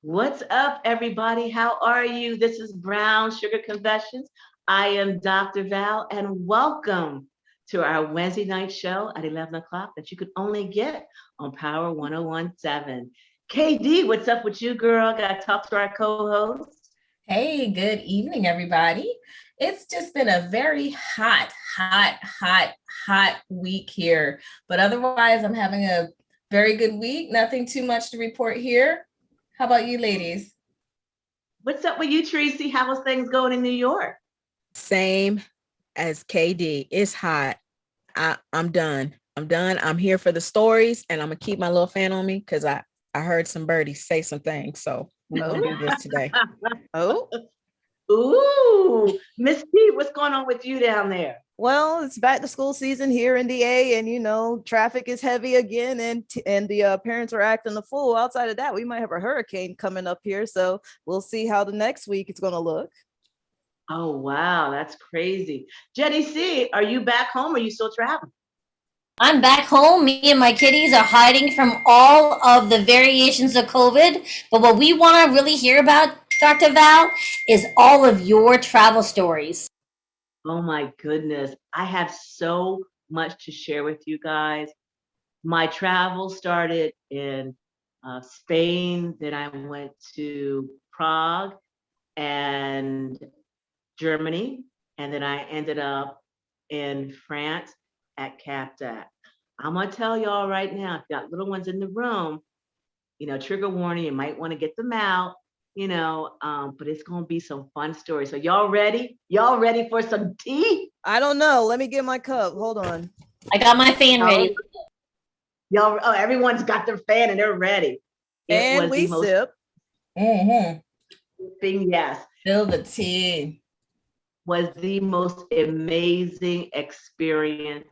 What's up, everybody? How are you? This is Brown Sugar Confessions. I am Dr. Val, and welcome to our Wednesday night show at 11 o'clock that you could only get on Power 1017. KD, what's up with you, girl? Got to talk to our co host. Hey, good evening, everybody. It's just been a very hot week here. But otherwise, I'm having a very good week. Nothing too much to report here. How about you, ladies? What's up with you, Tracy? How's things going in New York? Same as KD. It's hot. I'm done. I'm done. I'm here for the stories, and I'm gonna keep my little fan on me because I heard some birdies say some things. So we're gonna do this today. Oh, Ooh, Miss T, what's going on with you down there? well, it's back to school season here in DA, and traffic is heavy again, and the parents are acting a fool. Outside of that, we might have a hurricane coming up here, so we'll see how the next week is going to look. Oh, wow, that's crazy. Jenny C, are you back home or are you still traveling? I'm back home. Me and my kitties are hiding from all of the variations of COVID. But what we want to really hear about, Dr. Val, is all of your travel stories. Oh my goodness. I have so much to share with you guys. My travel started in Spain, then I went to Prague and Germany, and then I ended up in France at CapDac. I'm gonna tell y'all right now, if you got little ones in the room, trigger warning, you might want to get them out, but it's gonna be some fun stories. So y'all ready? Y'all ready for some tea? I don't know. Let me get my cup. Hold on. I got my fan ready. Y'all, everyone's got their fan and they're ready. And we sip. Mm-hmm. Thing, yes. Spill the tea. Was the most amazing experience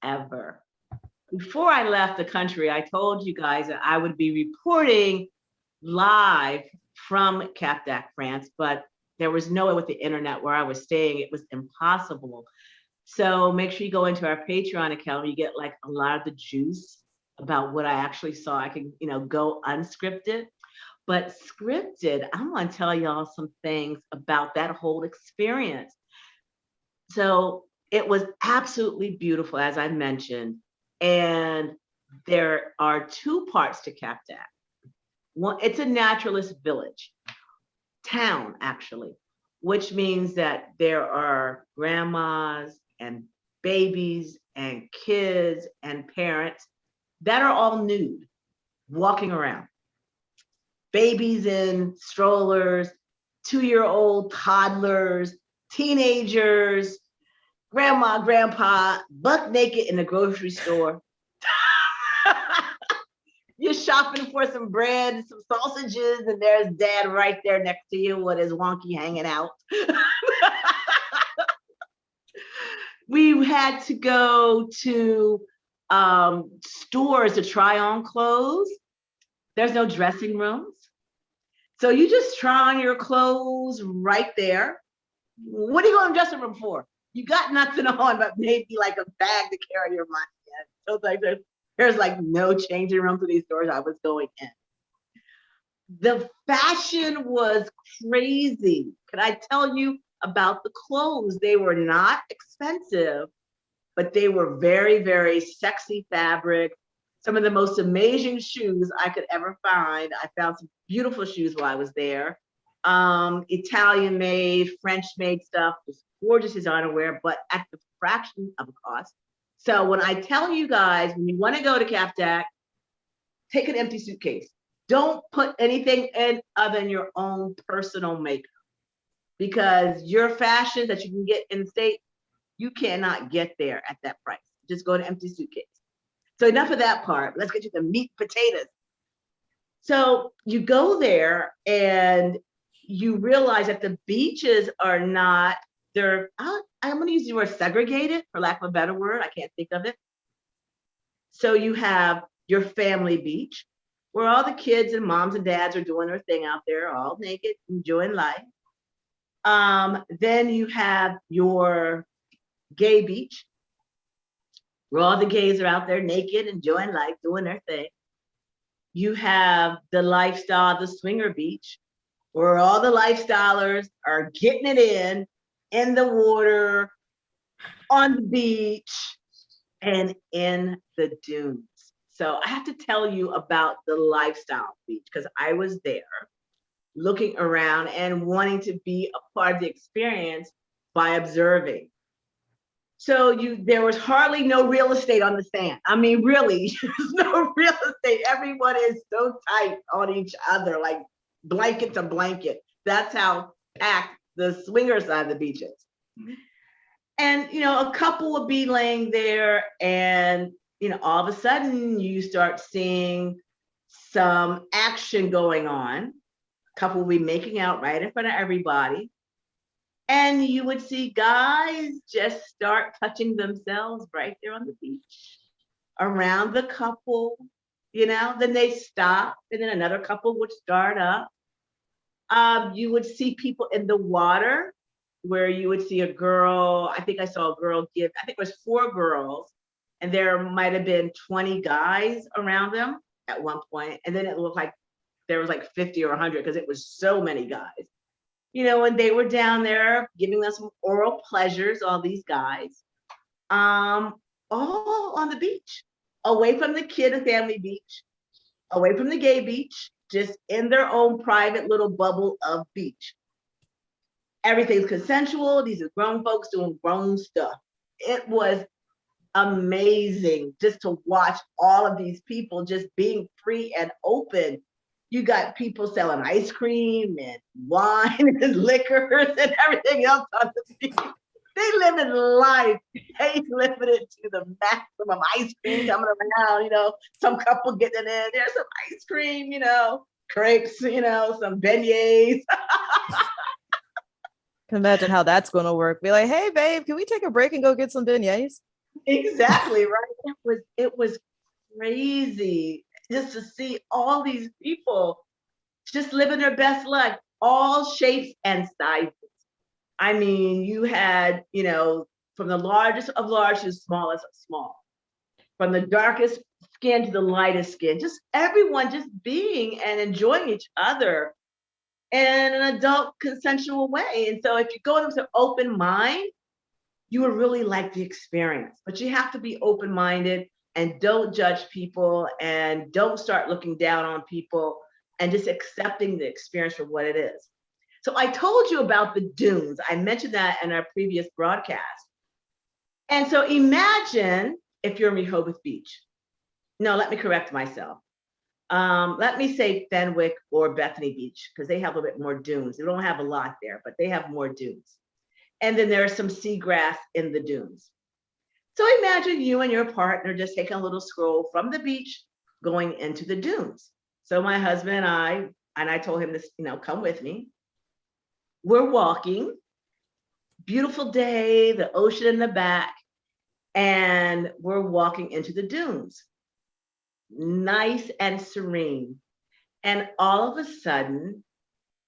ever. Before I left the country, I told you guys that I would be reporting live from CapDac, France, but there was no way with the internet where I was staying. It was impossible. So make sure you go into our Patreon account. You get like a lot of the juice about what I actually saw. I can, go unscripted. But scripted, I'm going to tell y'all some things about that whole experience. So it was absolutely beautiful, as I mentioned. And there are two parts to CapDac. One, it's a naturalist village, town, actually, which means that there are grandmas and babies and kids and parents that are all nude, walking around. Babies in strollers, 2-year-old toddlers, teenagers, grandma, grandpa, buck naked in the grocery store. You're shopping for some bread, some sausages, and there's dad right there next to you with his wonky hanging out. We had to go to stores to try on clothes. There's no dressing rooms. So you just try on your clothes right there. What are you going to dressing room for? You got nothing on but maybe like a bag to carry your money in. So it's like there's like no changing room to these stores I was going in. The fashion was crazy. Could I tell you about the clothes? They were not expensive, but they were very, very sexy fabric. Some of the most amazing shoes I could ever find. I found some beautiful shoes while I was there. Italian made, French made stuff, just gorgeous designer wear, but at the fraction of a cost. So when I tell you guys, when you want to go to CapDac, take an empty suitcase. Don't put anything in other than your own personal makeup, because your fashion that you can get in the States, you cannot get there at that price. Just go to empty suitcase. So enough of that part. Let's get to the meat and potatoes. So you go there and you realize that the beaches are not, I'm going to use the word segregated, for lack of a better word. I can't think of it. So you have your family beach, where all the kids and moms and dads are doing their thing out there, all naked, enjoying life. Then you have your gay beach, where all the gays are out there naked, enjoying life, doing their thing. you have the lifestyle, the swinger beach, where all the lifestylers are getting it in the water, on the beach, and in the dunes. So I have to tell you about the lifestyle beach because I was there looking around and wanting to be a part of the experience by observing. So there was hardly no real estate on the sand. I mean, really, there's no real estate. Everyone is so tight on each other, like blanket to blanket. That's how packed the swinger side of the beach is. And a couple would be laying there, and all of a sudden you start seeing some action going on. A couple will be making out right in front of everybody. And you would see guys just start touching themselves right there on the beach around the couple, then they stop, and then another couple would start up. You would see people in the water where you would see a girl. I think I saw a girl I think it was 4 girls, and there might have been 20 guys around them at one point. And then it looked like there was like 50 or 100 because it was so many guys. And they were down there giving us some oral pleasures, all these guys, all on the beach, away from the kid and family beach, away from the gay beach, just in their own private little bubble of beach. Everything's consensual. These are grown folks doing grown stuff. It was amazing just to watch all of these people just being free and open. You got people selling ice cream and wine and liquors and everything else on the beach. They living life. They living it to the maximum. Ice cream coming around, some couple getting in. There's some ice cream, crepes, some beignets. Can imagine how that's going to work. Be like, hey, babe, can we take a break and go get some beignets? Exactly, right? It was crazy just to see all these people just living their best life, all shapes and sizes. I mean, you had, from the largest of large to the smallest of small, from the darkest skin to the lightest skin, just everyone just being and enjoying each other in an adult consensual way. And so if you go in with an open mind, you will really like the experience. But you have to be open-minded and don't judge people and don't start looking down on people and just accepting the experience for what it is. So I told you about the dunes. I mentioned that in our previous broadcast. And so imagine if you're in Rehoboth Beach. No, let me correct myself. Let me say Fenwick or Bethany Beach, because they have a bit more dunes. They don't have a lot there, but they have more dunes. And then there's some seagrass in the dunes. So imagine you and your partner just taking a little stroll from the beach going into the dunes. So my husband and I told him this, come with me. We're walking, beautiful day, the ocean in the back, and we're walking into the dunes. Nice and serene. And all of a sudden,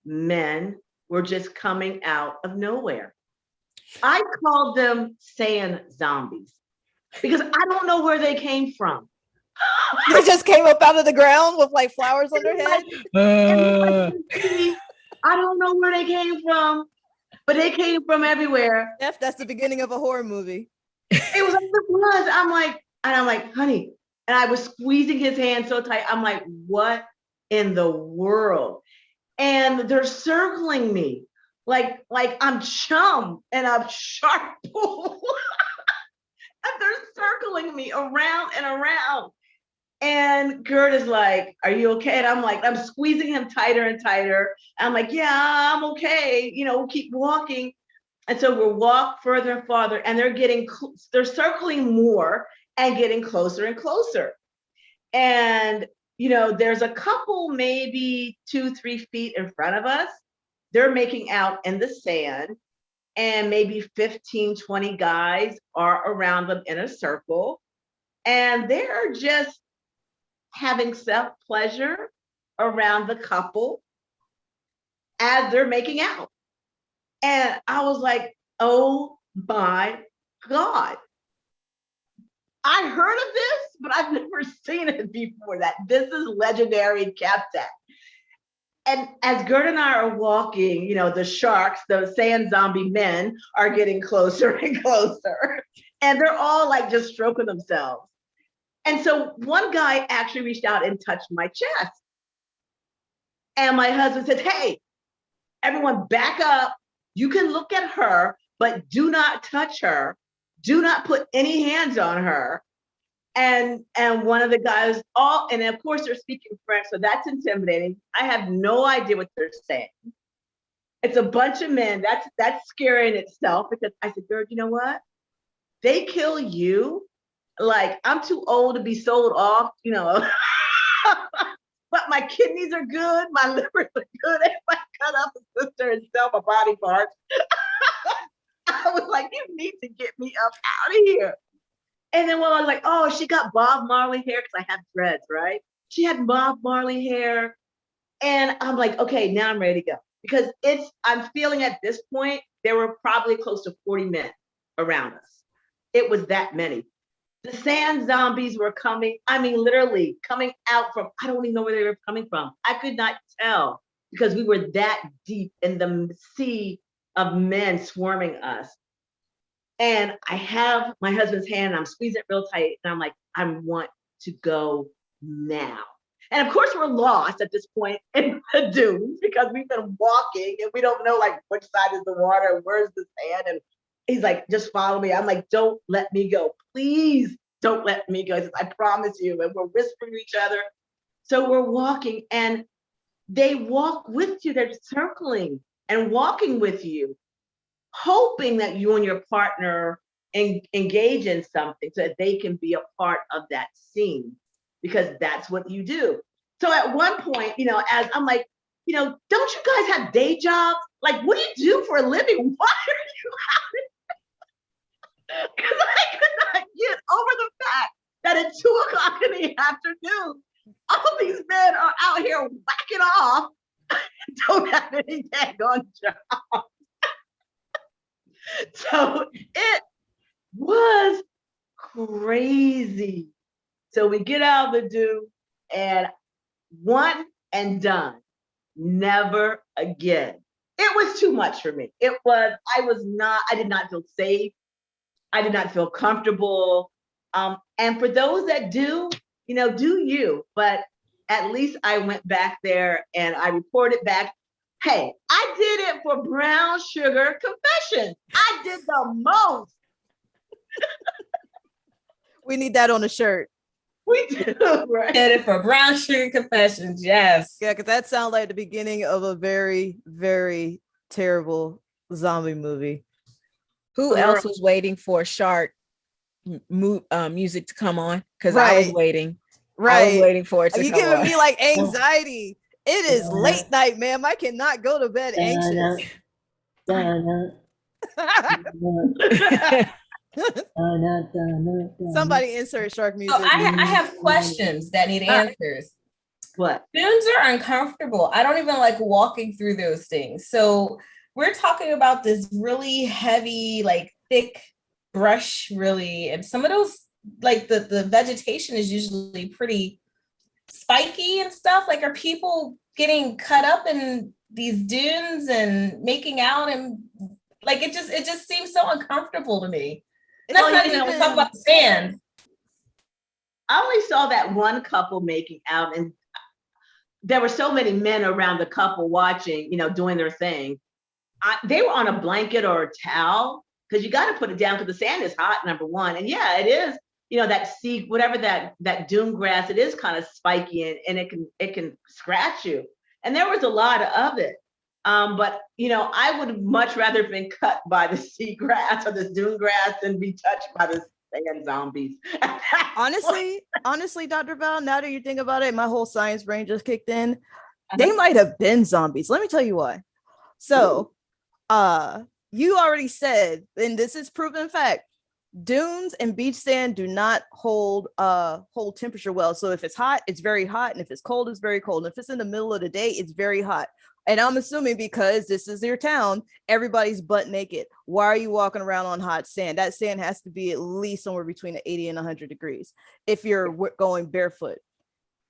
men were just coming out of nowhere. I called them sand zombies because I don't know where they came from. They just came up out of the ground with like flowers on their head. I don't know where they came from, but they came from everywhere. That's the beginning of a horror movie. It was. I'm like, honey, and I was squeezing his hand so tight. I'm like, what in the world? And they're circling me like I'm chum and I'm shark pool. And they're circling me around and around. And Gert is like, are you okay? And I'm squeezing him tighter and tighter. And I'm like, yeah, I'm okay. We'll keep walking. And so we'll walk further and farther, and they're circling more and getting closer and closer. And, there's a couple, maybe 2-3 feet in front of us. They're making out in the sand, and maybe 15, 20 guys are around them in a circle. And they're just having self-pleasure around the couple as they're making out. And I was like, oh my God. I heard of this, but I've never seen it before. That this is legendary kept at. And as Gert and I are walking, the sharks, the sand zombie men are getting closer and closer. And they're all like just stroking themselves. And so one guy actually reached out and touched my chest. And my husband said, hey, everyone back up. You can look at her, but do not touch her. Do not put any hands on her. And one of the guys, and of course they're speaking French, so that's intimidating. I have no idea what they're saying. It's a bunch of men. That's scary in itself, because I said, Gerd, you know what? They kill you. Like, I'm too old to be sold off, but my kidneys are good, my livers are good. If I cut up a sister and sell my body parts, I was like, you need to get me up out of here. And then when I was like, oh, she got Bob Marley hair, because I have dreads, right? She had Bob Marley hair. And I'm like, okay, now I'm ready to go. Because I'm feeling at this point, there were probably close to 40 men around us. It was that many. The sand zombies were coming, literally coming out from, I don't even know where they were coming from. I could not tell, because we were that deep in the sea of men swarming us. And I have my husband's hand, and I'm squeezing it real tight. And I'm like, I want to go now. And of course, we're lost at this point in the dunes, because we've been walking and we don't know like which side is the water, where's the sand. And he's like, just follow me. I'm like, don't let me go. Please don't let me go. He says, I promise you. And we're whispering to each other. So we're walking, and they walk with you. They're circling and walking with you, hoping that you and your partner engage in something so that they can be a part of that scene, because that's what you do. So at one point, as I'm like, don't you guys have day jobs? Like, what do you do for a living? Why are you out? Because I could not get over the fact that at 2:00 in the afternoon, all these men are out here whacking off and don't have any daggone job. So it was crazy. So we get out of the dune, and one and done. Never again. It was too much for me. I did not feel safe. I did not feel comfortable. And for those that do, do you. But at least I went back there and I reported back, hey, I did it for Brown Sugar Confessions. I did the most. We need that on a shirt. We do, right? Did it for Brown Sugar Confessions. Yes. Yeah, because that sounds like the beginning of a very, very terrible zombie movie. Who else was waiting for shark music to come on? Because I was waiting. Right. I was waiting for it to You come giving on. me like anxiety. It is late night, ma'am. I cannot go to bed anxious. Somebody insert shark music. So I have questions that need answers. What? Dunes are uncomfortable. I don't even like walking through those things. So we're talking about this really heavy, like thick brush, really. And some of those, like the vegetation is usually pretty spiky and stuff. Like, are people getting cut up in these dunes and making out? And like, it just seems so uncomfortable to me. And that's not even talk about the sand. I only saw that one couple making out, and there were so many men around the couple watching, doing their thing. They were on a blanket or a towel, because you got to put it down, because the sand is hot, number one. And yeah, it is, that sea, whatever that dune grass, it is kind of spiky, and it can scratch you. And there was a lot of it. But I would much rather have been cut by the sea grass or the dune grass than be touched by the sand zombies. Honestly, Dr. Val, now that you think about it, my whole science brain just kicked in. They might have been zombies. Let me tell you why. So, you already said, and this is proven fact, dunes and beach sand do not hold temperature well. So if it's hot, it's very hot, and if it's cold, it's very cold. And if it's in the middle of the day, it's very hot. And I'm assuming because this is your town, everybody's butt naked. Why are you walking around on hot sand? That sand has to be at least somewhere between 80 and 100 degrees if you're going barefoot.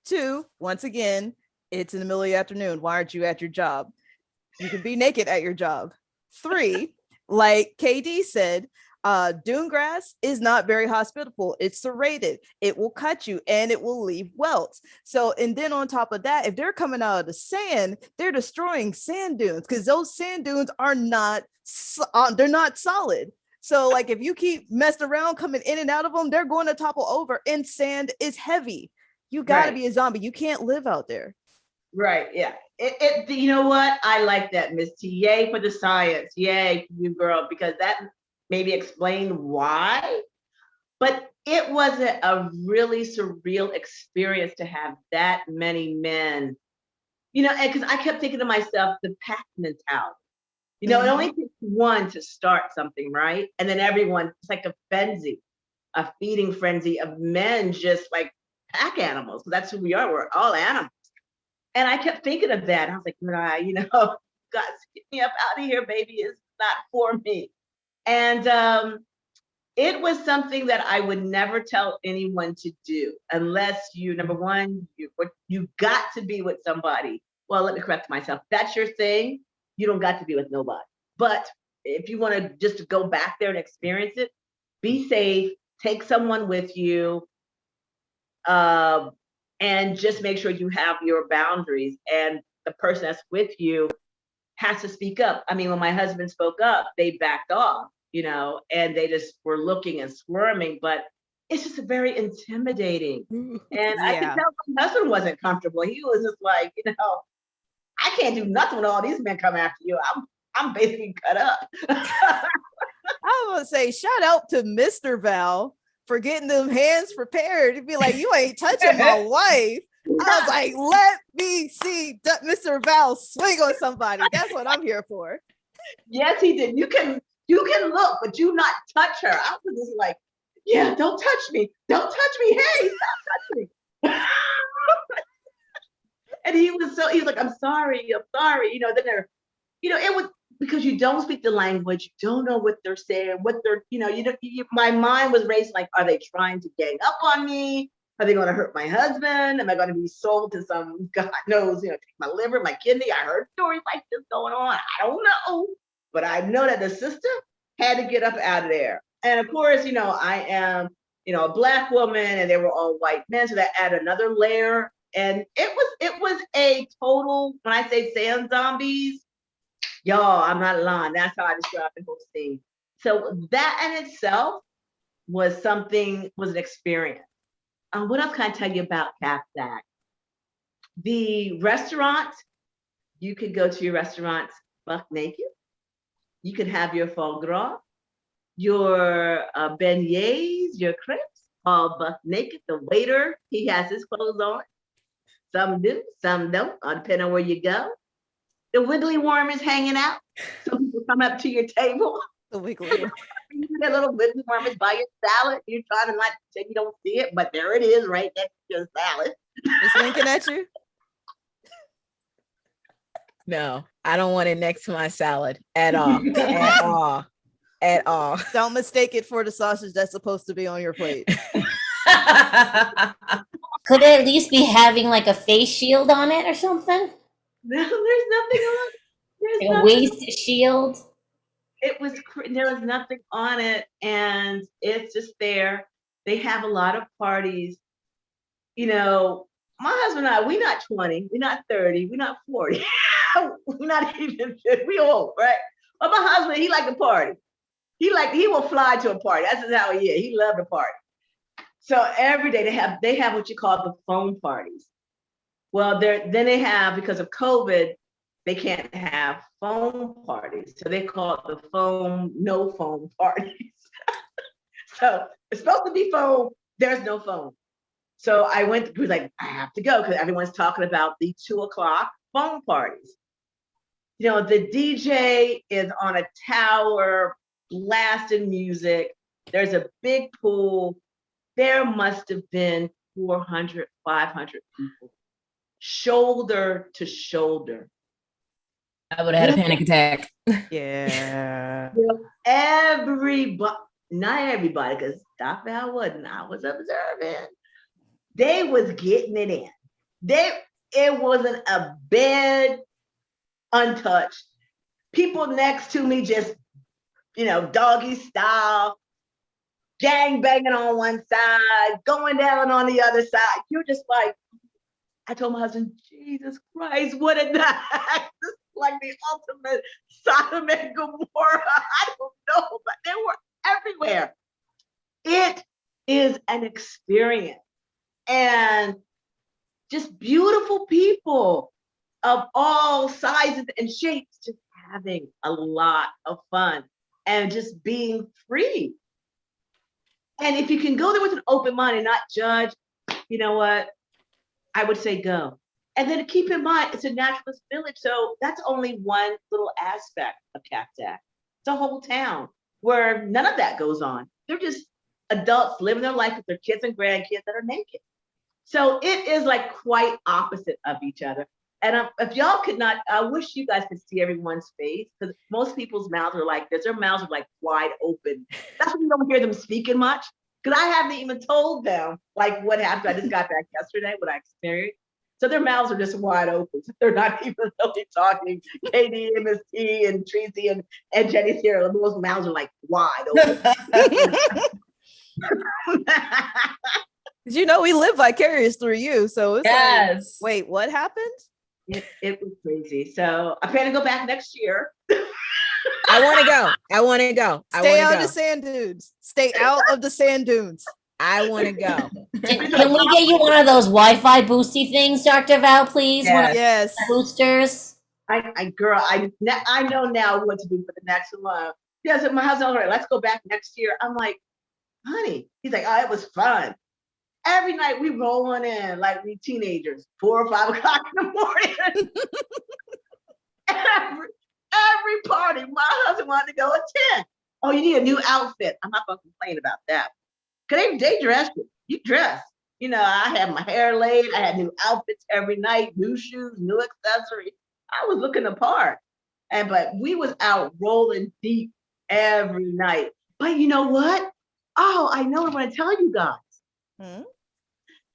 2, once again, it's in the middle of the afternoon. Why aren't you at your job? You can be naked at your job. 3, like KD said, dune grass is not very hospitable. It's serrated. It will cut you and it will leave welts. So, and then on top of that, if they're coming out of the sand, they're destroying sand dunes because those sand dunes are not, they're not solid. So like if you keep messing around coming in and out of them, they're going to topple over, and sand is heavy. You got to be a zombie. You can't live out there. Right. Yeah. You know what? I like that, Miss T. Yay for the science. Yay, you girl, because that maybe explain why. But it was a really surreal experience to have that many men, and because I kept thinking to myself, the pack mentality. It only takes one to start something, right? And then everyone, it's like a frenzy, a feeding frenzy of men just like pack animals. That's who we are. We're all animals. And I kept thinking of that. I was like, God, get me up out of here, baby. It's not for me. And it was something that I would never tell anyone to do unless number one, you got to be with somebody. Well, let me correct myself. That's your thing. You don't got to be with nobody. But if you want to just go back there and experience it, be safe, take someone with you, and just make sure you have your boundaries, and the person that's with you has to speak up. I mean, when my husband spoke up, they backed off, and they just were looking and squirming, but it's just very intimidating. And I could tell my husband wasn't comfortable. He was just like, I can't do nothing when all these men come after you. I'm basically cut up. I was gonna say, shout out to Mr. Val for getting them hands prepared to be like, you ain't touching my wife. I was like, let me see Mr. Val swing on somebody. That's what I'm here for. Yes, he did. You can look, but you not touch her. I was just like, yeah, don't touch me. Don't touch me. Hey, stop touching me. And he was like, I'm sorry. Then they're, it was because you don't speak the language, you don't know what they're saying, my mind was racing like, are they trying to gang up on me? Are they going to hurt my husband? Am I going to be sold to some, God knows, take my liver, my kidney? I heard stories like this going on. I don't know. But I know that the sister had to get up out of there. And of course, I am, a Black woman, and they were all white men. So that added another layer. And it was a total, when I say sand zombies, y'all, I'm not lying. That's how I describe the whole scene. So that in itself was an experience. What else can I tell you about Capsac? The restaurants, you could go to your restaurants buck naked. You could have your foie gras, your beignets, your crepes, all buck naked. The waiter, he has his clothes on. Some do, some don't, depending on where you go. The wiggly worm is hanging out. Some people come up to your table. The wiggly worm. That little wiggly worm is by your salad. You're trying to not say you don't see it, but there it is right next to your salad. It's winking at you? No, I don't want it next to my salad at all. At all. At all. Don't mistake it for the sausage that's supposed to be on your plate. Could it at least be having like a face shield on it or something? No, there's nothing on it. Like a waist shield? There was nothing on it, and it's just there. They have a lot of parties. My husband and I, we're not 20, we're not 30, we're not 40. We're not even 50. We old, right? But my husband, he liked to party. He will fly to a party. That's just how he is. He loved to party. So every day they have what you call the phone parties. Well, then they have, because of COVID, they can't have phone parties. So they call it the no phone parties. So it's supposed to be phone, there's no phone. So I was like, I have to go because everyone's talking about the 2:00 phone parties. The DJ is on a tower blasting music. There's a big pool. There must have been 400, 500 people, shoulder to shoulder. I would have had a panic attack. Yeah. Everybody, not everybody, because Dr. Val wasn't. I was observing. They was getting it in. It wasn't a bed untouched. People next to me just, doggy style, gang banging on one side, going down on the other side. You're just like, I told my husband, Jesus Christ, what a night. This is like the ultimate Sodom and Gomorrah. I don't know, but they were everywhere. It is an experience. And just beautiful people of all sizes and shapes, just having a lot of fun and just being free. And if you can go there with an open mind and not judge, you know what? I would say go. And then keep in mind, it's a naturalist village. So that's only one little aspect of Cacti. It's a whole town where none of that goes on. They're just adults living their life with their kids and grandkids that are naked. So it is like quite opposite of each other. And if y'all could not, I wish you guys could see everyone's face, because most people's mouths are like this. Their mouths are like wide open. That's why you don't hear them speaking much, because I haven't even told them like what happened. I just got back yesterday, what I experienced. So their mouths are just wide open. So they're not even really talking. Katie, MST, and Tracy, and Jenny's here. Those mouths are like wide open. We live vicarious through you. So it's Yes. like, wait, what happened? It was crazy. So I plan to go back next year. I want to go. Stay out of the sand dunes. Stay out of the sand dunes. I want to go. Can we get you one of those Wi-Fi boosty things, Dr. Val, please? One of the Yes. boosters. I know now what to do for the next one. Yeah, so my husband, all right, let's go back next year. I'm like, honey, he's like, oh, it was fun. Every night we rolling in like we teenagers, 4 or 5 o'clock in the morning. every party, my husband wanted to go attend. Oh, you need a new outfit. I'm not gonna complain about that. Cause they dress you. You dress. I had my hair laid. I had new outfits every night, new shoes, new accessories. I was looking the part. But we was out rolling deep every night. But you know what? Oh, I know. I want to tell you guys.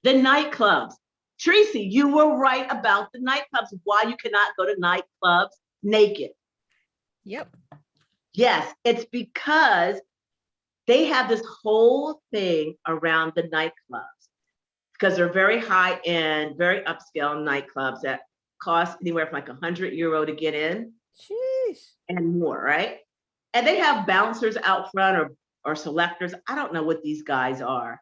The nightclubs. Tracy, you were right about the nightclubs. Why you cannot go to nightclubs naked. Yep. Yes, it's because they have this whole thing around the nightclubs, because they're very high end, very upscale nightclubs that cost anywhere from like €100 to get in. Sheesh. And more, right? And they have bouncers out front or selectors. I don't know what these guys are,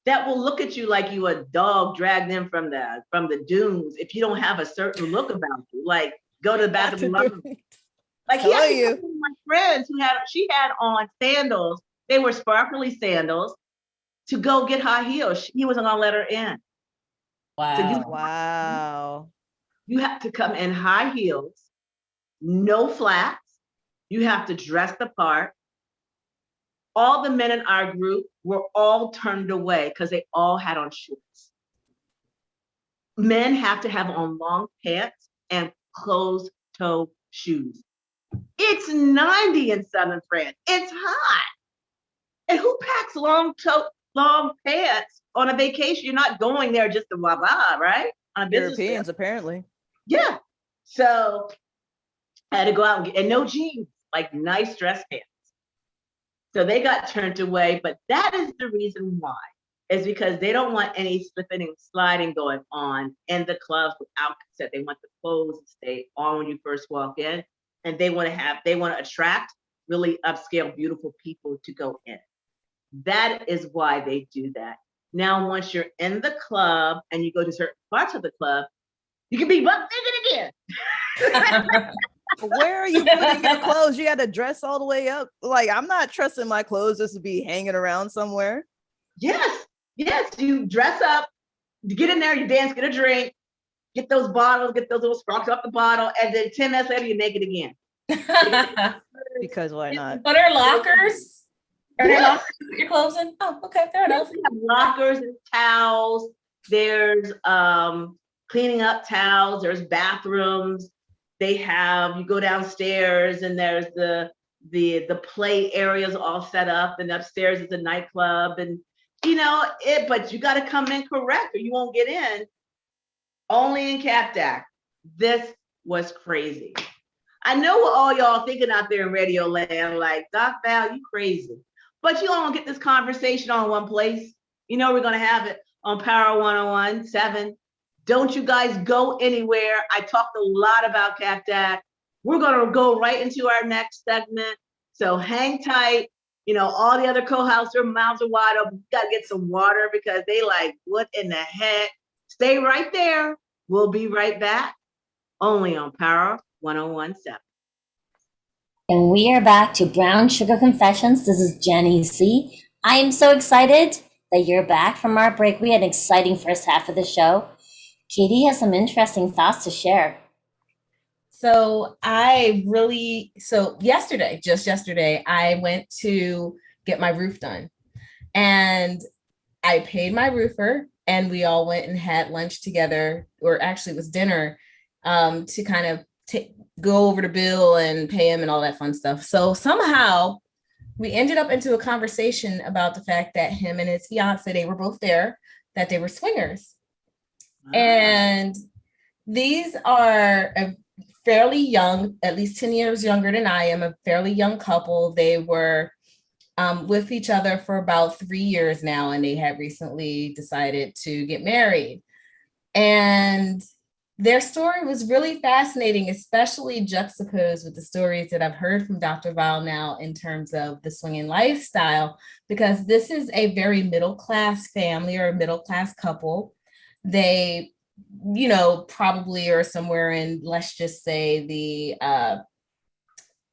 that will look at you like you a dog dragged in from the dunes if you don't have a certain look about you. Like, go to the back of the room. Like, one of my friends she had on sandals. They were sparkly sandals to go get high heels. He wasn't gonna let her in. Wow. So you have to come in high heels, no flats. You have to dress the part. All the men in our group were all turned away because they all had on shorts. Men have to have on long pants and closed-toe shoes. It's 90 in southern France. It's hot. And who packs long pants on a vacation? You're not going there just to blah blah, right? On a business Europeans, trip. apparently. Yeah. So I had to go out and no jeans, like nice dress pants. So they got turned away, but that is the reason why. Is because they don't want any slipping and sliding going on in the clubs without consent. They want the clothes to stay on when you first walk in, and they want to attract really upscale, beautiful people to go in. That is why they do that. Now, once you're in the club and you go to certain parts of the club, you can be buck naked again. Where are you putting your clothes? You got to dress all the way up. Like, I'm not trusting my clothes just to be hanging around somewhere. Yes. You dress up, you get in there, you dance, get a drink, get those bottles, get those little sparks off the bottle, and then 10 minutes later, you're naked again. Because why not? What are lockers? Are there lockers to put your clothes in? Oh, okay, fair enough. We have lockers and towels. There's cleaning up towels. There's bathrooms. They have, you go downstairs and there's the play areas all set up, and upstairs is a nightclub, and but you got to come in correct or you won't get in. Only in Capdac. This was crazy. I know what all y'all thinking out there in radio land, like, Doc Val, you crazy. But you all gonna get this conversation on one place. We're gonna have it on Power 101.7. Don't you guys go anywhere. I talked a lot about Capdac. We're gonna go right into our next segment. So hang tight. All the other co-hosts, their mouths are wide open. You gotta get some water because they like, what in the heck? Stay right there. We'll be right back. Only on Power 101.7. And we are back to Brown Sugar Confessions. This is Jenny C. I am so excited that you're back from our break. We had an exciting first half of the show. Katie has some interesting thoughts to share. So just yesterday, I went to get my roof done, and I paid my roofer, and we all went and had lunch together, or actually it was dinner, to kind of go over the bill and pay him and all that fun stuff. So somehow we ended up into a conversation about the fact that him and his fiance, they were both there, that they were swingers. And these are a fairly young, at least 10 years younger than I am, a fairly young couple. They were with each other for about 3 years now, and they had recently decided to get married. And their story was really fascinating, especially juxtaposed with the stories that I've heard from Dr. Val now in terms of the swinging lifestyle, because this is a very middle-class family or a middle-class couple. They, probably are somewhere in, let's just say, the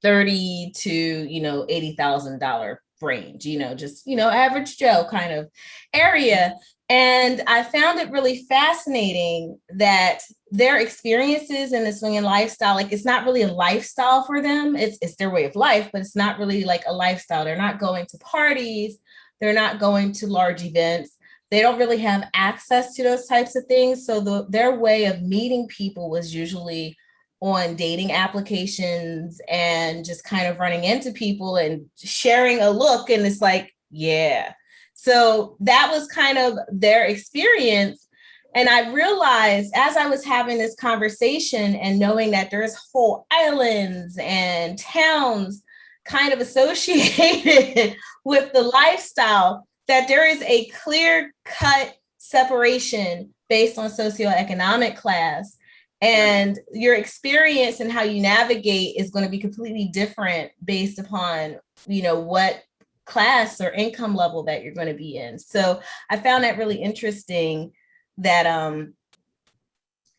$30,000 to, $80,000 range, average Joe kind of area. And I found it really fascinating that their experiences in the swinging lifestyle, like, it's not really a lifestyle for them. It's their way of life, but it's not really like a lifestyle. They're not going to parties. They're not going to large events. They don't really have access to those types of things. So their way of meeting people was usually on dating applications and just kind of running into people and sharing a look. And it's like, yeah. So that was kind of their experience. And I realized as I was having this conversation and knowing that there's whole islands and towns kind of associated with the lifestyle, that there is a clear-cut separation based on socioeconomic class. And your experience and how you navigate is going to be completely different based upon, what class or income level that you're going to be in. So I found that really interesting, that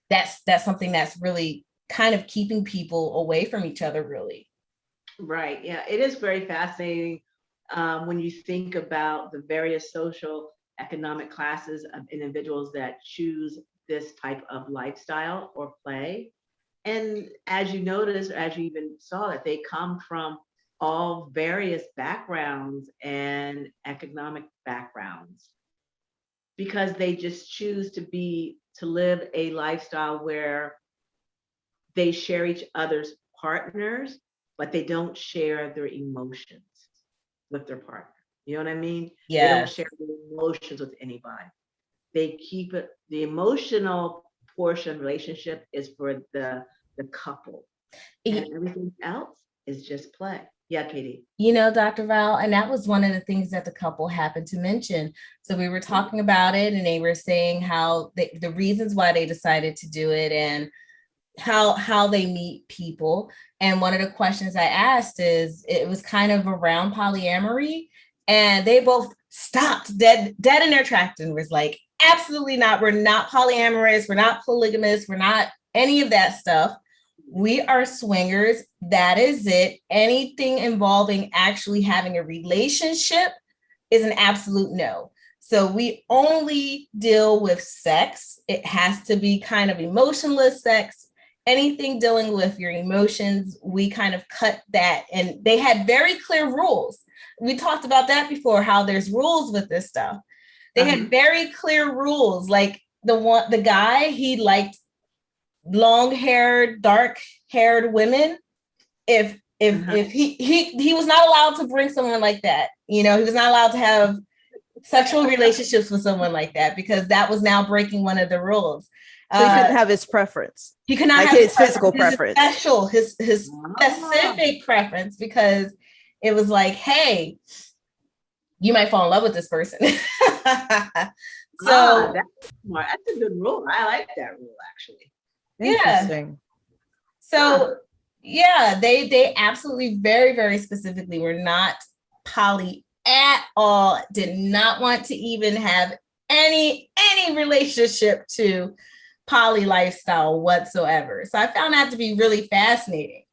that's something that's really kind of keeping people away from each other, really. Right. Yeah, it is very fascinating when you think about the various social economic classes of individuals that choose this type of lifestyle or play. And as you notice, as you even saw, that they come from all various backgrounds and economic backgrounds, because they just choose to live a lifestyle where they share each other's partners, but they don't share their emotions with their partner. You know what I mean? Yeah. They don't share their emotions with anybody. They keep it, the emotional portion of the relationship is for the couple. And everything else is just play. Yeah, Katie. Dr. Val, and that was one of the things that the couple happened to mention. So we were talking about it, and they were saying how the reasons why they decided to do it and how they meet people. And one of the questions I asked is, it was kind of around polyamory, and they both stopped dead in their tracks and was like, absolutely not. We're not polyamorous. We're not polygamous. We're not any of that stuff. We are swingers. That is it. Anything involving actually having a relationship is an absolute no. So we only deal with sex. It has to be kind of emotionless sex. Anything dealing with your emotions, we kind of cut that. And they had very clear rules. We talked about that before, how there's rules with this stuff. They had very clear rules. Like the guy, he liked long-haired, dark-haired women, if he was not allowed to bring someone like that, he was not allowed to have sexual relationships with someone like that, because that was now breaking one of the rules. So he couldn't have his preference. He could not like have his physical preference. his specific preference, because it was like, hey, you might fall in love with this person. So that's smart. That's a good rule. I like that rule, actually. Interesting. So yeah, they absolutely very, very specifically were not poly at all, did not want to even have any relationship to poly lifestyle whatsoever. So I found that to be really fascinating.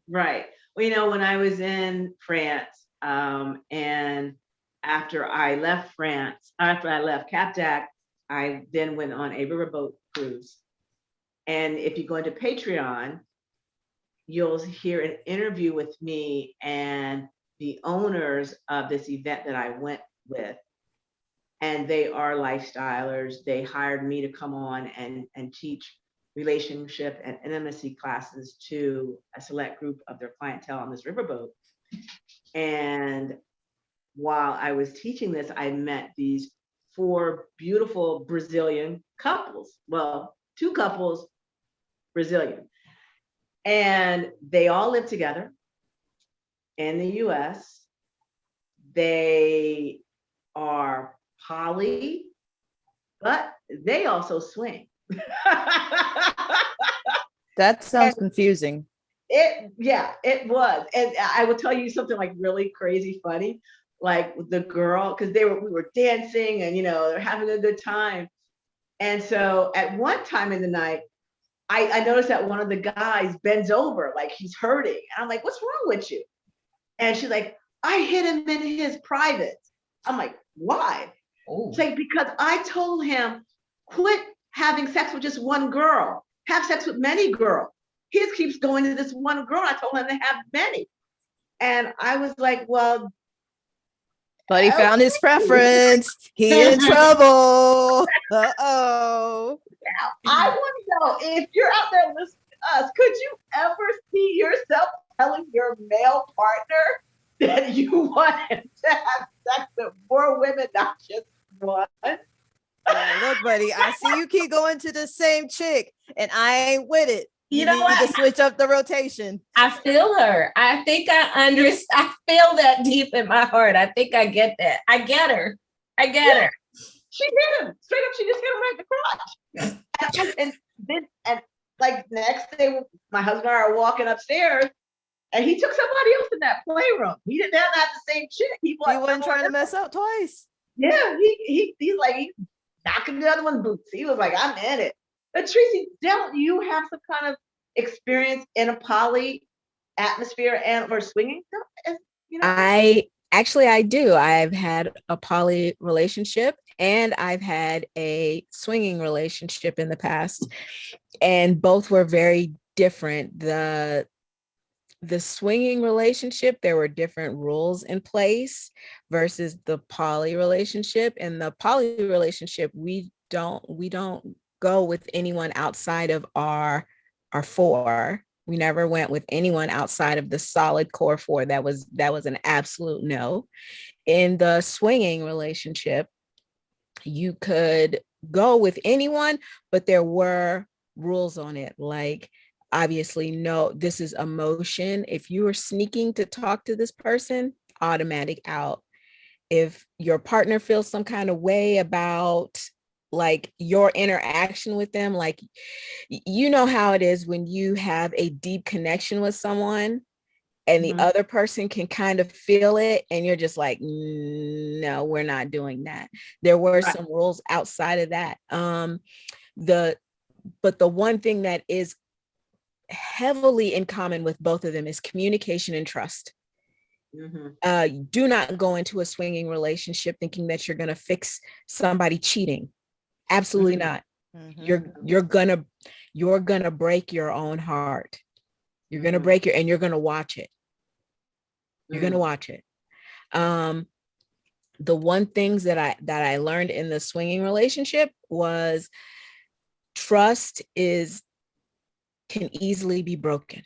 Right. Well, when I was in France, and after I left Capdac, I then went on a riverboat cruise. And if you go into Patreon, you'll hear an interview with me and the owners of this event that I went with. And they are lifestylers. They hired me to come on and teach relationship and intimacy classes to a select group of their clientele on this riverboat. And while I was teaching this, I met these 4 beautiful Brazilian couples. Well, 2 couples, Brazilian. And they all live together in the US. They are poly, but they also swing. That sounds confusing. It was. And I will tell you something like really crazy funny. Like the girl, because we were dancing and they're having a good time. And so at one time in the night, I noticed that one of the guys bends over like he's hurting. And I'm like, what's wrong with you? And she's like, I hit him in his private. I'm like, why? Ooh. It's like, because I told him, quit having sex with just one girl. Have sex with many girls. He just keeps going to this one girl. I told him to have many. And I was like, well. But he found his preference. He in trouble. Uh-oh. Now, I want to know, if you're out there listening to us, could you ever see yourself telling your male partner that you want him to have sex with more women, not just one? Look, buddy, I see you keep going to the same chick, and I ain't with it. You know need what? to switch up the rotation. I feel her. I think I understand. I feel that deep in my heart. I think I get that. I get her. her. She hit him straight up. She just hit him right in the crotch. and like next day, my husband and I are walking upstairs, and he took somebody else in that playroom. He didn't have the same chick. He wasn't trying to mess up twice. Yeah, he's knocking the other one's boots. He was like, I'm in it. But Tracy, don't you have some kind of experience in a poly atmosphere or swinging? I do. I've had a poly relationship and I've had a swinging relationship in the past, and both were very different. The swinging relationship, there were different rules in place versus the poly relationship. And the poly relationship, we don't go with anyone outside of our 4. We never went with anyone outside of the solid core 4. That was an absolute no. In the swinging relationship, you could go with anyone, but there were rules on it. Like, obviously, no, this is emotion. If you are sneaking to talk to this person, automatic out. If your partner feels some kind of way about like your interaction with them, like, you know how it is when you have a deep connection with someone and the other person can kind of feel it, and you're just like, no, we're not doing that. There were some rules outside of that. But the one thing that is heavily in common with both of them is communication and trust. Do not go into a swinging relationship thinking that you're going to fix somebody cheating. Absolutely not. You're gonna break your own heart. You're gonna break and you're gonna watch it. You're gonna watch it. The one things that I learned in the swinging relationship was trust is can easily be broken.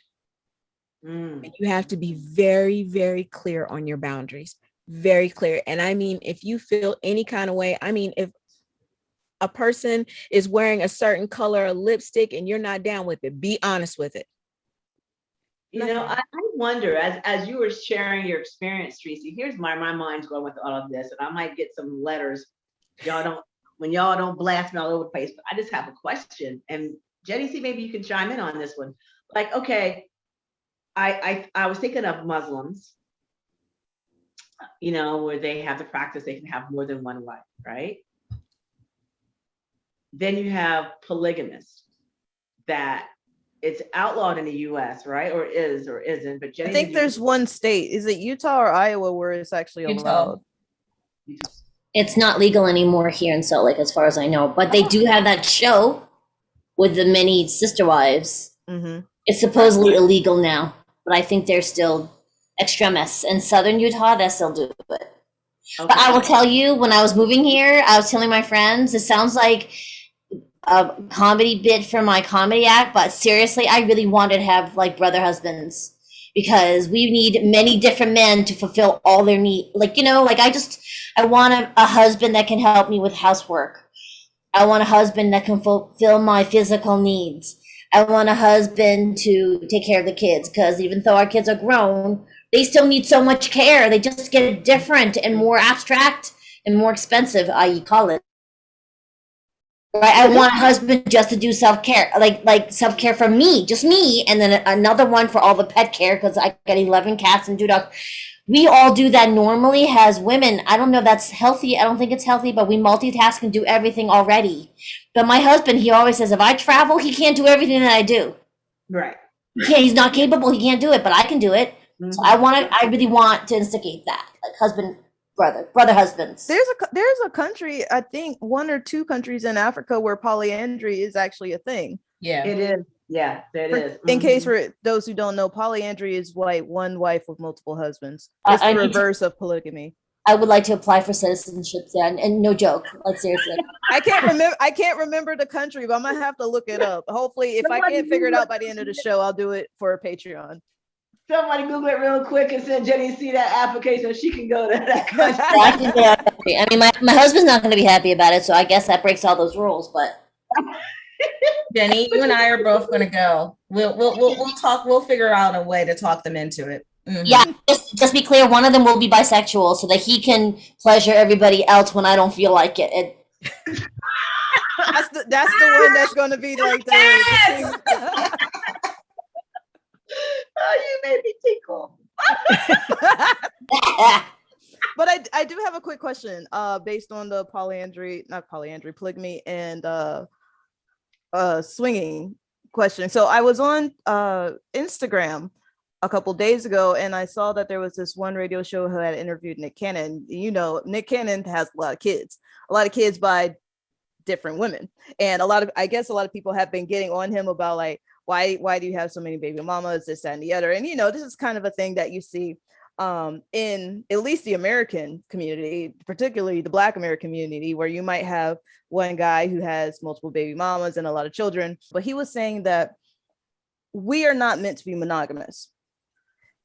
Mm. And you have to be very, very clear on your boundaries. Very clear. And I mean, if you feel any kind of way, I mean, if a person is wearing a certain color of lipstick and you're not down with it, be honest with it. You know, I wonder, as you were sharing your experience, Tracy, here's my mind's going with all of this, and I might get some letters. When y'all don't blast me all over the place, but I just have a question. And Jenny C, maybe you can chime in on this one. Like, okay, I was thinking of Muslims, you know, where they have the practice, they can have more than one wife, right? Then you have polygamists that it's outlawed in the US, right? Or is or isn't, but Jenny, I think there's one state. Is it Utah or Iowa where it's actually allowed? Utah. It's not legal anymore here in Salt Lake, as far as I know, but they do have that show with the many sister wives. Mm-hmm. It's supposedly illegal now, but I think there's still extremists in southern Utah that still do it. Okay. But I will tell you, when I was moving here, I was telling my friends, it sounds like a comedy bit for my comedy act, but seriously, I really wanted to have like brother husbands, because we need many different men to fulfill all their needs. Like, you know, like I want a husband that can help me with housework. I want a husband that can fulfill my physical needs. I want a husband to take care of the kids, because even though our kids are grown, they still need so much care. They just get different and more abstract and more expensive, i.e. college. Right? I want a husband just to do self-care, like self-care for me, just me, and then another one for all the pet care, because I got 11 cats and 2 dogs. We all do that normally as women. I don't know if that's healthy. I don't think it's healthy, but we multitask and do everything already. But my husband, he always says, if I travel, he can't do everything that I do. Right. He's not capable. He can't do it, but I can do it. Mm-hmm. So I really want to instigate that, like husband, brother husbands. There's a country, I think 1 or 2 countries in Africa where polyandry is actually a thing. Yeah, it is. Yeah, that is. In case for those who don't know, polyandry is like one wife with multiple husbands. It's the reverse of polygamy. I would like to apply for citizenship there, and no joke, like seriously. I can't remember the country, but I'm gonna have to look it up. Hopefully, if I can't figure it out by the end of the show, I'll do it for a Patreon. Somebody Google it real quick and send Jenny C that application so she can go to that country. I mean, my husband's not going to be happy about it, so I guess that breaks all those rules. But Jenny, you and I are both going to go. We'll talk. We'll figure out a way to talk them into it. Mm-hmm. Yeah, just be clear. One of them will be bisexual, so that he can pleasure everybody else when I don't feel like it. That's the one that's going to be like the Oh, you made me tickle. But I do have a quick question based on the polygamy and swinging question. So I was on Instagram a couple days ago, and I saw that there was this one radio show who had interviewed Nick Cannon. You know, Nick Cannon has a lot of kids by different women, and I guess a lot of people have been getting on him about like, why do you have so many baby mamas, this, that, and the other? And, you know, this is kind of a thing that you see in at least the American community, particularly the Black American community, where you might have one guy who has multiple baby mamas and a lot of children. But he was saying that we are not meant to be monogamous.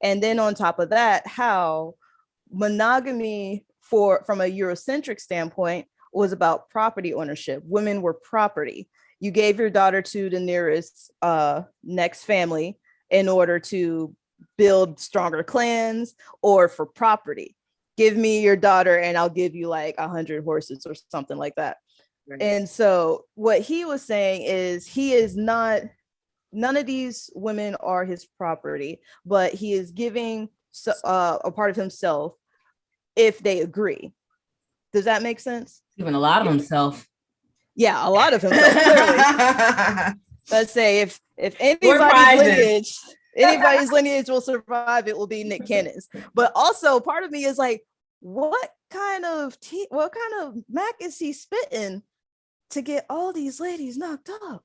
And then on top of that, how monogamy from a Eurocentric standpoint was about property ownership. Women were property. You gave your daughter to the nearest next family in order to build stronger clans or for property. Give me your daughter and I'll give you like 100 horses or something like that. Right. And so what he was saying is none of these women are his property, but he is giving a part of himself if they agree. Does that make sense? Giving a lot of himself. Yeah, a lot of himself. Clearly. Let's say if anybody's lineage will survive, it will be Nick Cannon's. But also part of me is like, what kind of Mac is he spitting to get all these ladies knocked up?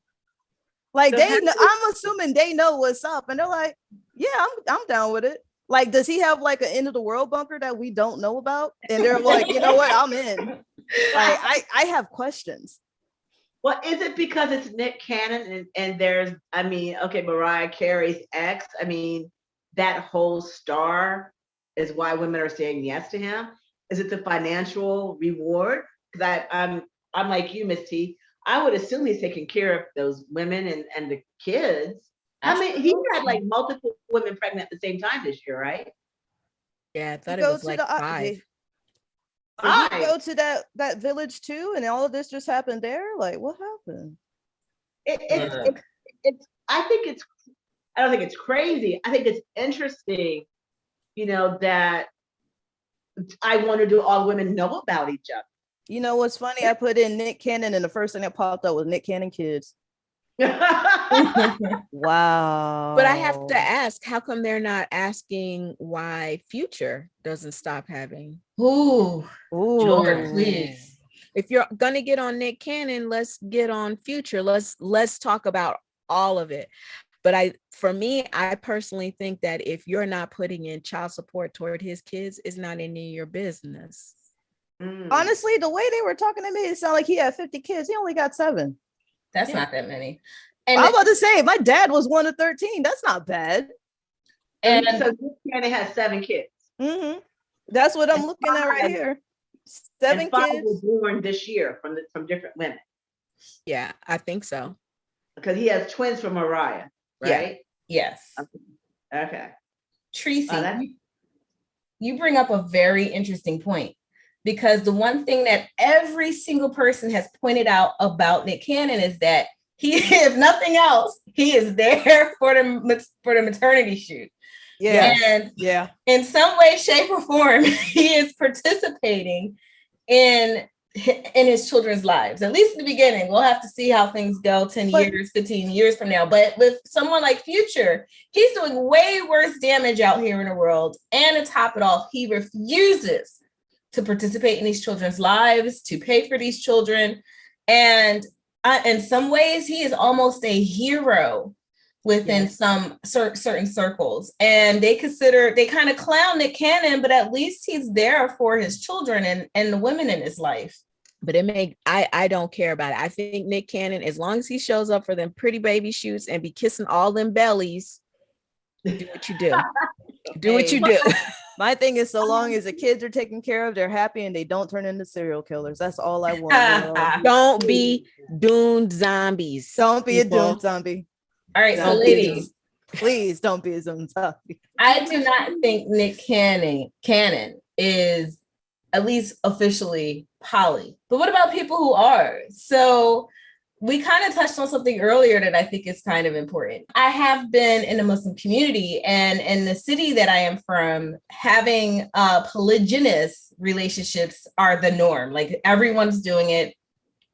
Like I'm assuming they know what's up, and they're like, yeah, I'm down with it. Like, does he have like an end of the world bunker that we don't know about? And they're like, you know what, I'm in. Like, I have questions. Well, is it because it's Nick Cannon and there's, I mean, okay, Mariah Carey's ex, I mean, that whole star is why women are saying yes to him? Is it the financial reward? Because I'm like you, Miss T. I would assume he's taking care of those women and the kids. I mean, he had like multiple women pregnant at the same time this year, right? Yeah, I thought it Go was to like the 5. did he Five. go to that village too, and all of this just happened there? Like, what happened? It's I think it's I don't think it's crazy. I think it's interesting, you know, that I wonder do all women know about each You know what's funny? I put in Nick Cannon, and the first thing that popped up was Nick Cannon kids. other? Wow. But I have to ask, how come they're not asking why Future doesn't stop having? Ooh, Ooh. Lord, please. If you're gonna get on Nick Cannon, let's get on Future. Let's talk about all of it. But for me, I personally think that if you're not putting in child support toward his kids, it's not any of your business. Honestly, the way they were talking to me, it sounded like he had 50 kids. He only got 7. That's Yeah. not that many. And I'm about to say, my dad was 1 of 13. That's not bad. and So Nick Cannon has 7 kids. Mm-hmm. That's what I'm And looking at right 5 here. 7 and 5 kids. were born this year from different women. Yeah, I think so. Because he has twins from Mariah, Yeah. right? yes, Okay. Tracy, that- you bring up a very interesting point, because the one thing that every single person has pointed out about Nick Cannon is that he, if nothing else, he is there for the maternity shoot. Yeah. And Yeah. in some way, shape, or form, he is participating in his children's lives. At least in the beginning. We'll have to see how things go 10 years, 15 years from now. But with someone like Future, he's doing way worse damage out here in the world. And to top it off, he refuses to participate in these children's lives, to pay for these children. And in some ways, he is almost a hero within some certain circles. And they kind of clown Nick Cannon, but at least he's there for his children and the women in his life. But I don't care about it. I think Nick Cannon, as long as he shows up for them pretty baby shoots and be kissing all them bellies, do what you do. Do what you do. My thing is, so long as the kids are taken care of, they're happy and they don't turn into serial killers. That's all I want. Don't be doomed zombies. Don't be people. a doomed zombie. All right, so Don't be a ladies, doomed- please don't be a doomed zombie. I do not think Nick Cannon is at least officially poly. But what about people who are? So we kind of touched on something earlier that I think is kind of important. I have been in the Muslim community, and in the city that I am from, having polygynous relationships are the norm. Like, everyone's doing it.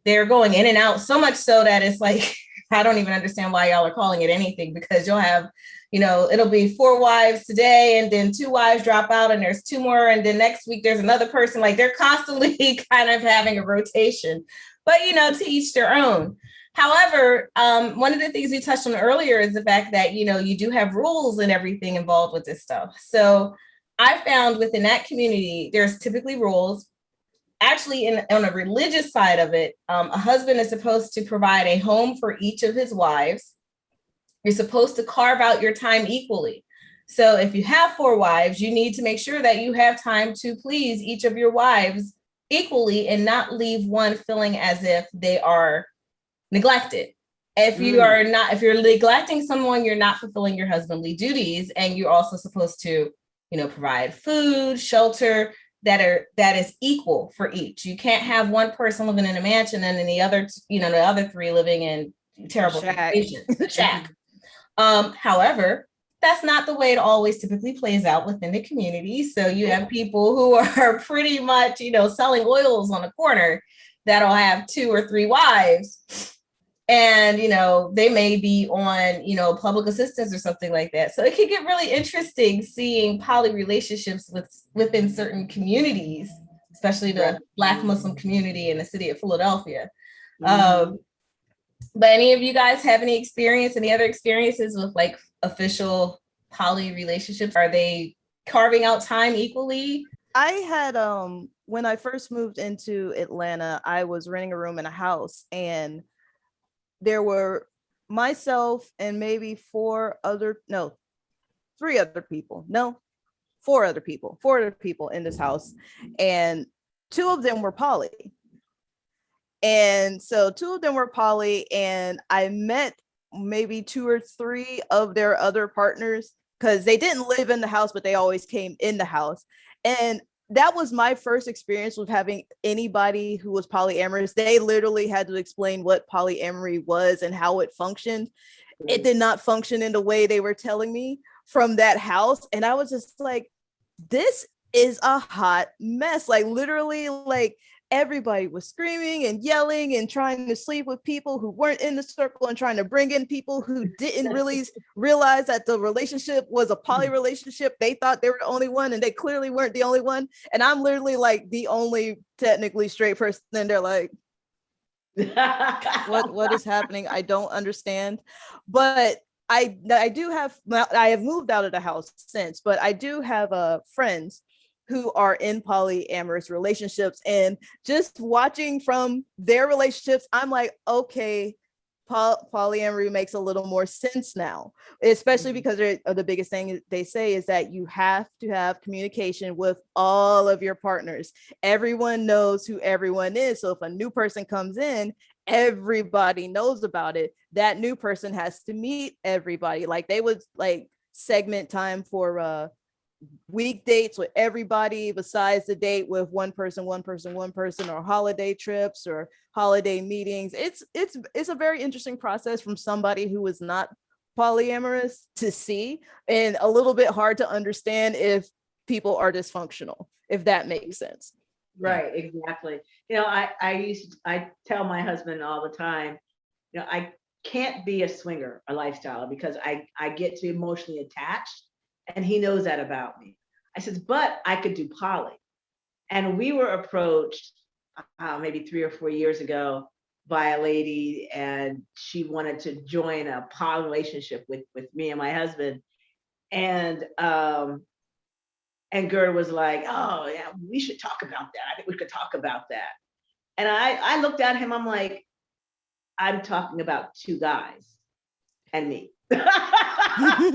They're going in and out, so much so that it's like, I don't even understand why y'all are calling it anything, because you'll have, it'll be 4 wives today, and then 2 wives drop out, and there's 2 more, and then next week there's another person. Like, they're constantly kind of having a rotation, but to each their own. However, one of the things we touched on earlier is the fact that, you do have rules and everything involved with this stuff. So I found within that community, there's typically rules. Actually, on a religious side of it, a husband is supposed to provide a home for each of his wives. You're supposed to carve out your time equally. So if you have 4 wives, you need to make sure that you have time to please each of your wives equally and not leave one feeling as if they are neglected. If you're neglecting someone, you're not fulfilling your husbandly duties. And you're also supposed to, provide food, shelter, that is equal for each. You can't have one person living in a mansion and then the other 3 living in terrible situations. The shack. However, that's not the way it always typically plays out within the community. So you have people who are pretty much, selling oils on the corner that'll have 2 or 3 wives. And, they may be on, public assistance or something like that. So it can get really interesting seeing poly relationships within certain communities, especially the Black Muslim community in the city of Philadelphia. But any of you guys have any other experiences with like official poly relationships? Are they carving out time equally? I had, when I first moved into Atlanta, I was renting a room in a house, and there were myself and maybe four other people in this house, and two of them were poly. And so two of them were poly, and I met maybe two or three of their other partners because they didn't live in the house, but they always came in the house. And that was my first experience with having anybody who was polyamorous. They literally had to explain what polyamory was and how it functioned. It did not function in the way they were telling me from that house. And I was just like, this is a hot mess. Like literally, like everybody was screaming and yelling and trying to sleep with people who weren't in the circle and trying to bring in people who didn't really realize that the relationship was a poly relationship. They thought they were the only one, and they clearly weren't the only one. And I'm literally like the only technically straight person, and they're like, what is happening? I don't understand. But I have moved out of the house since, but I do have friends who are in polyamorous relationships, and just watching from their relationships, I'm like, okay, polyamory makes a little more sense now, especially because the biggest thing they say is that you have to have communication with all of your partners. Everyone knows who everyone is. So if a new person comes in, everybody knows about it. That new person has to meet everybody. Like they would like segment time for week dates with everybody besides the date with one person, or holiday trips or holiday meetings. It's a very interesting process from somebody who is not polyamorous to see, and a little bit hard to understand if people are dysfunctional, if that makes sense. Right, exactly. You know, I tell my husband all the time, you know, I can't be a swinger, a lifestyle, because I get too emotionally attached, and he knows that about me. I said, but I could do poly. And we were approached maybe 3 or 4 years ago by a lady, and she wanted to join a poly relationship with me and my husband. And Gerda was like, oh yeah, we should talk about that. I think we could talk about that. And I looked at him, I'm like, I'm talking about two guys and me. I'm not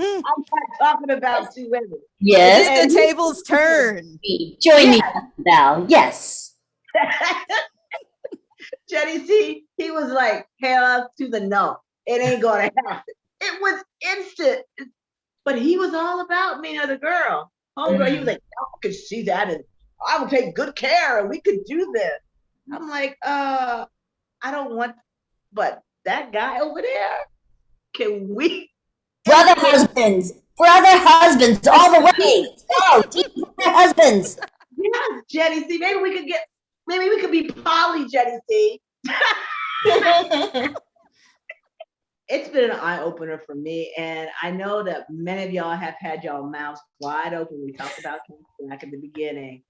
talking about two women. Yes. The tables turn. Join me, Val. Yes. Jenny C, he was like, hell to the no. It ain't gonna happen. It was instant. But he was all about me and the girl. Homegirl, he was like, I could see that, and I will take good care, and we could do this. I'm like, I don't want, but that guy over there, can we? Brother husbands, all the way. Oh, brother husbands. Yes, Jenny C. Maybe we could be poly, Jenny C. It's been an eye opener for me, and I know that many of y'all have had y'all mouths wide open. We talked about back at the beginning,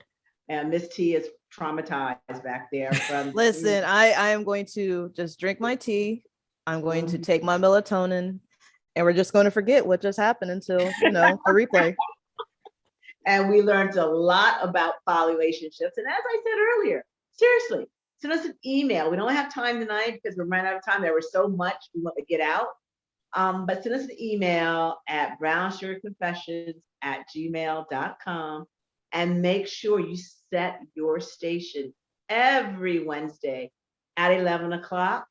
and Miss T is traumatized back there. Listen, I am going to just drink my tea. I'm going to take my melatonin, and we're just going to forget what just happened until the replay. And we learned a lot about poly relationships. And as I said earlier, seriously, send us an email. We don't have time tonight because we're running out of time. There was so much we want to get out. But send us an email at brownsugarconfessions@gmail.com, and make sure you set your station every Wednesday at 11 o'clock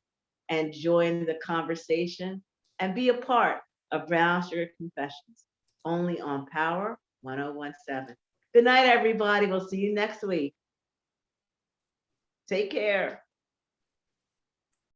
and join the conversation and be a part of Brown Sugar Confessions, only on Power 1017. Good night, everybody. We'll see you next week. Take care.